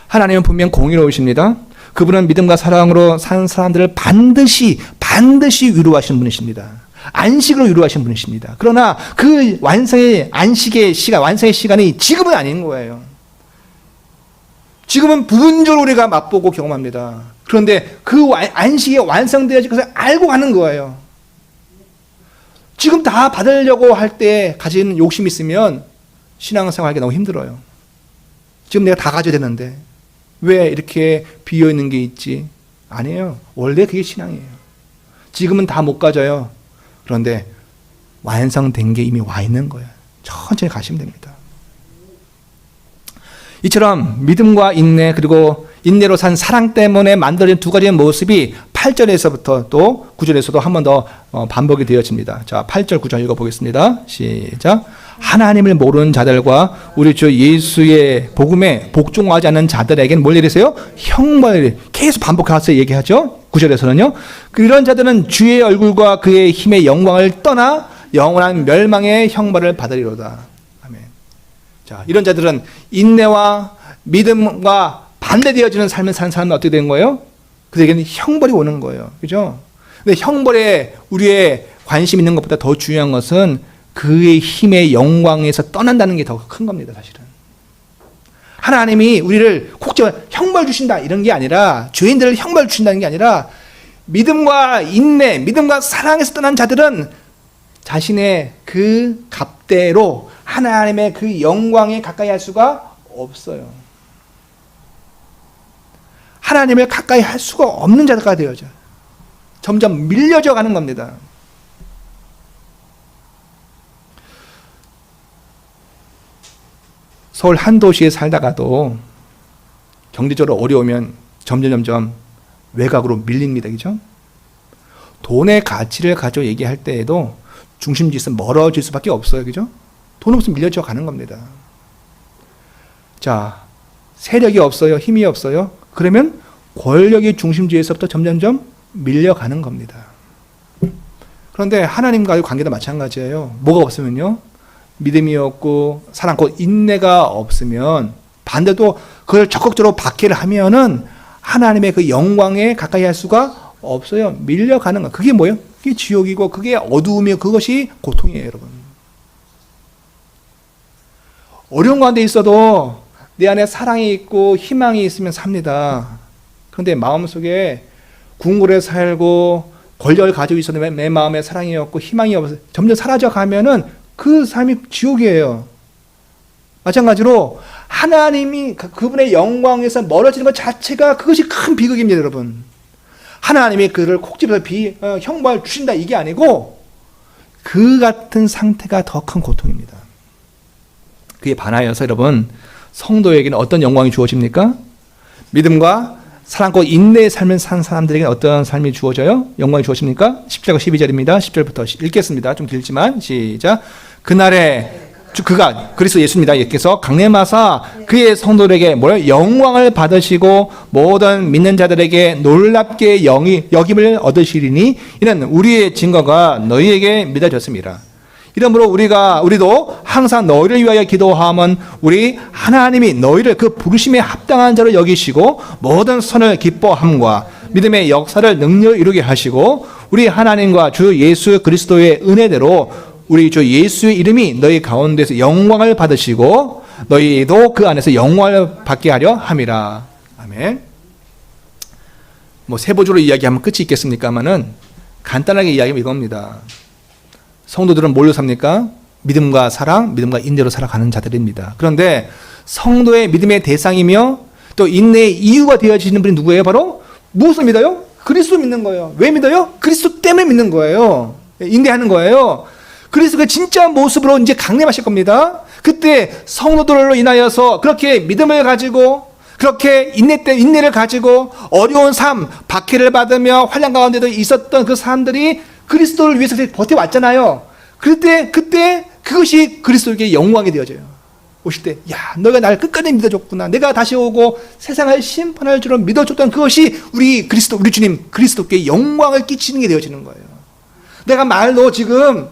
하나님은 분명 공의로우십니다. 그분은 믿음과 사랑으로 사는 사람들을 반드시 위로하시는 분이십니다. 안식으로 위로하시는 분이십니다. 그러나 그 완성의 시간이 지금은 아닌 거예요. 지금은 부분적으로 우리가 맛보고 경험합니다. 그런데 그 안식이 완성되어질 것을 알고 가는 거예요. 지금 다 받으려고 할 때 가진 욕심이 있으면 신앙생활하기 너무 힘들어요. 지금 내가 다 가져야 되는데 왜 이렇게 비어있는 게 있지? 아니에요. 원래 그게 신앙이에요. 지금은 다 못 가져요. 그런데 완성된 게 이미 와 있는 거예요. 천천히 가시면 됩니다. 이처럼 믿음과 인내, 그리고 인내로 산 사랑 때문에 만들어진 두 가지의 모습이 8절에서부터 또 9절에서도 한 번 더 반복이 되어집니다. 자, 8절 9절 읽어보겠습니다. 시작. 하나님을 모르는 자들과 우리 주 예수의 복음에 복종하지 않는 자들에게는 뭘 내리세요? 형벌을 계속 반복해서 얘기하죠. 9절에서는요. 이런 자들은 주의 얼굴과 그의 힘의 영광을 떠나 영원한 멸망의 형벌을 받으리로다. 아멘. 자, 이런 자들은 인내와 믿음과 반대되어지는 삶을 사는 사람은 어떻게 되는 거예요? 그들에게는 형벌이 오는 거예요. 그죠? 근데 형벌에 우리의 관심 있는 것보다 더 중요한 것은 그의 힘의 영광에서 떠난다는 게 더 큰 겁니다, 사실은. 하나님이 우리를 꼭 형벌 주신다 이런 게 아니라, 죄인들을 형벌 주신다는 게 아니라, 믿음과 인내, 믿음과 사랑에서 떠난 자들은 자신의 그 값대로 하나님의 그 영광에 가까이 할 수가 없어요. 하나님을 가까이 할 수가 없는 자가 되어져. 점점 밀려져 가는 겁니다. 서울 한 도시에 살다가도 경제적으로 어려우면 점점 외곽으로 밀립니다. 그죠? 돈의 가치를 가지고 얘기할 때에도 중심지에서 멀어질 수밖에 없어요. 그죠? 돈 없으면 밀려져 가는 겁니다. 자, 세력이 없어요. 힘이 없어요. 그러면 권력의 중심지에서부터 점점 밀려가는 겁니다. 그런데 하나님과의 관계도 마찬가지예요. 뭐가 없으면요? 믿음이 없고 사랑, 곧 인내가 없으면 반대로 그걸 적극적으로 박해를 하면은 하나님의 그 영광에 가까이 할 수가 없어요. 밀려가는 거. 그게 뭐예요? 그게 지옥이고 그게 어두움이고 그것이 고통이에요, 여러분. 어려운 가운데 있어도 내 안에 사랑이 있고 희망이 있으면 삽니다. 그런데 마음속에 궁궐에 살고 권력을 가지고 있어도 내 마음에 사랑이 없고 희망이 없어서 점점 사라져 가면은 그 삶이 지옥이에요. 마찬가지로 하나님이 그분의 영광에서 멀어지는 것 자체가 그것이 큰 비극입니다, 여러분. 하나님이 그를 콕 집어서 형벌 주신다 이게 아니고 그 같은 상태가 더 큰 고통입니다. 그에 반하여서 여러분, 성도에게는 어떤 영광이 주어집니까? 믿음과 사랑과 인내의 삶을 산 사람들에게 어떤 삶이 주어져요? 영광이 주어집니까? 10절과 12절입니다. 10절부터 읽겠습니다. 좀 길지만 시작. 그날에 그가 그리스도 예수입니다. 예께서 강림하사 그의 성도들에게 뭐요? 영광을 받으시고 모든 믿는 자들에게 놀랍게 여김을 얻으시리니 이는 우리의 증거가 너희에게 믿어졌습니다. 이러므로 우리도 항상 너희를 위하여 기도하면 우리 하나님이 너희를 그 부르심에 합당한 자로 여기시고 모든 선을 기뻐함과 믿음의 역사를 능력 이루게 하시고 우리 하나님과 주 예수 그리스도의 은혜대로 우리 주 예수의 이름이 너희 가운데서 영광을 받으시고 너희도 그 안에서 영광을 받게 하려 함이라. 아멘. 뭐 세부적으로 이야기하면 끝이 있겠습니까마는 간단하게 이야기하면 이겁니다. 성도들은 뭘로 삽니까? 믿음과 사랑, 믿음과 인내로 살아가는 자들입니다. 그런데 성도의 믿음의 대상이며 또 인내의 이유가 되어지는 분이 누구예요? 바로 무엇을 믿어요? 그리스도 믿는 거예요. 왜 믿어요? 그리스도 때문에 믿는 거예요. 인내하는 거예요. 그리스도가 진짜 모습으로 이제 강림하실 겁니다. 그때 성도들로 인하여서 그렇게 믿음을 가지고 그렇게 인내를 가지고 어려운 삶, 박해를 받으며 환난 가운데도 있었던 그 사람들이 그리스도를 위해서 버텨왔잖아요. 그때 그것이 그리스도에게 영광이 되어져요. 오실 때, 야, 너가 나를 끝까지 믿어줬구나. 내가 다시 오고 세상을 심판할 줄은 믿어줬던 그것이 우리 주님 그리스도께 영광을 끼치는 게 되어지는 거예요. 내가 말로 지금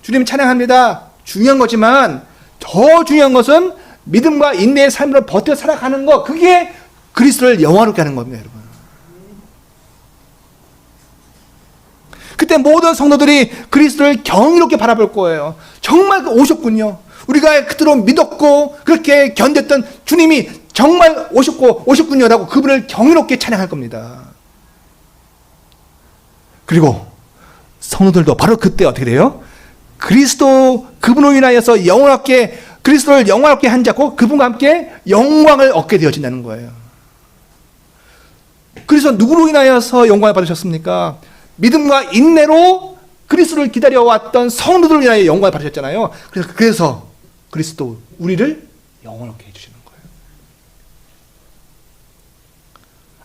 주님 찬양합니다. 중요한 거지만 더 중요한 것은 믿음과 인내의 삶으로 버텨 살아가는 거, 그게 그리스도를 영화롭게 하는 겁니다, 여러분. 그때 모든 성도들이 그리스도를 경이롭게 바라볼 거예요. 정말 오셨군요. 우리가 그대로 믿었고 그렇게 견뎠던 주님이 정말 오셨군요라고 그분을 경이롭게 찬양할 겁니다. 그리고 성도들도 바로 그때 어떻게 돼요? 그리스도 그분으로 인하여서 그리스도를 영화롭게 한 자고 그분과 함께 영광을 얻게 되어진다는 거예요. 그래서 누구로 인하여서 영광을 받으셨습니까? 믿음과 인내로 그리스도를 기다려왔던 성도들로 인하여 영광을 받으셨잖아요. 그래서 그리스도 우리를 영원하게 해주시는 거예요.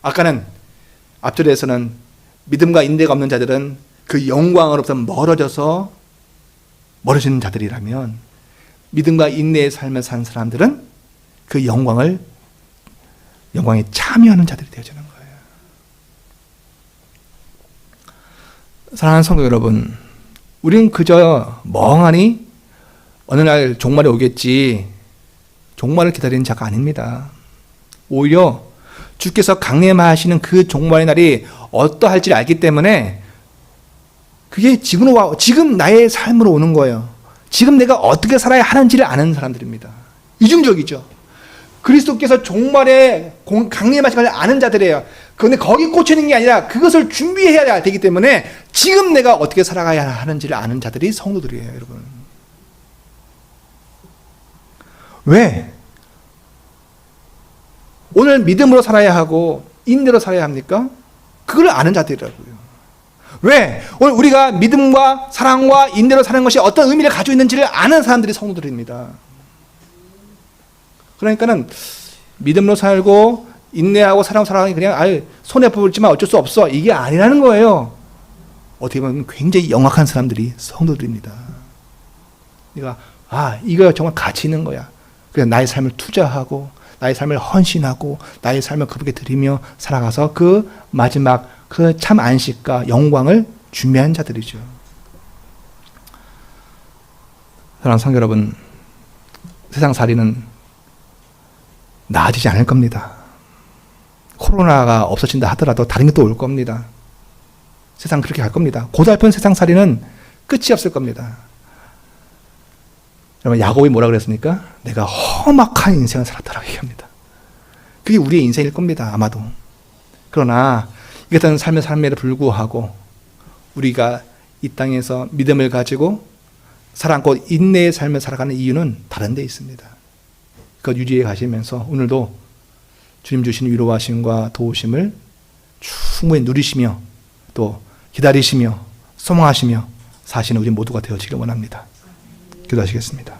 아까는 앞절에서는 믿음과 인내가 없는 자들은 그 영광으로부터 멀어지는 자들이라면 믿음과 인내의 삶을 산 사람들은 그 영광에 참여하는 자들이 되어지는 거예요. 사랑하는 성도 여러분, 우리는 그저 멍하니 어느 날 종말이 오겠지, 종말을 기다리는 자가 아닙니다. 오히려 주께서 강림하시는 그 종말의 날이 어떠할지 알기 때문에 그게 지금 나의 삶으로 오는 거예요. 지금 내가 어떻게 살아야 하는지를 아는 사람들입니다. 이중적이죠. 그리스도께서 종말에 강림하신 것을 아는 자들이에요. 그런데 거기 꽂히는 게 아니라 그것을 준비해야 되기 때문에 지금 내가 어떻게 살아가야 하는지를 아는 자들이 성도들이에요, 여러분. 왜? 오늘 믿음으로 살아야 하고 인내로 살아야 합니까? 그걸 아는 자들이라고요. 왜? 오늘 우리가 믿음과 사랑과 인내로 사는 것이 어떤 의미를 가지고 있는지를 아는 사람들이 성도들입니다. 그러니까는 믿음으로 살고 인내하고 살아가니 그냥 손해보지만 어쩔 수 없어, 이게 아니라는 거예요. 어떻게 보면 굉장히 영악한 사람들이 성도들입니다. 그러니까 이거 정말 가치 있는 거야. 그래서 나의 삶을 투자하고 나의 삶을 헌신하고 나의 삶을 그분께 드리며 살아가서 그 마지막 그 참 안식과 영광을 준비한 자들이죠. 사랑하는 성도 여러분, 세상살이는 나아지지 않을 겁니다. 코로나가 없어진다 하더라도 다른 게 또 올 겁니다. 세상 그렇게 갈 겁니다. 고달픈 세상살이는 끝이 없을 겁니다. 여러분, 야곱이 뭐라 그랬습니까? 내가 험악한 인생을 살았다라고 얘기합니다. 그게 우리의 인생일 겁니다, 아마도. 그러나 이 같은 삶의 삶에도 불구하고 우리가 이 땅에서 믿음을 가지고 사랑과 인내의 삶을 살아가는 이유는 다른 데 있습니다. 그것 유지해 가시면서 오늘도 주님 주신 위로하심과 도우심을 충분히 누리시며 또 기다리시며 소망하시며 사시는 우리 모두가 되어지기를 원합니다. 기도하시겠습니다.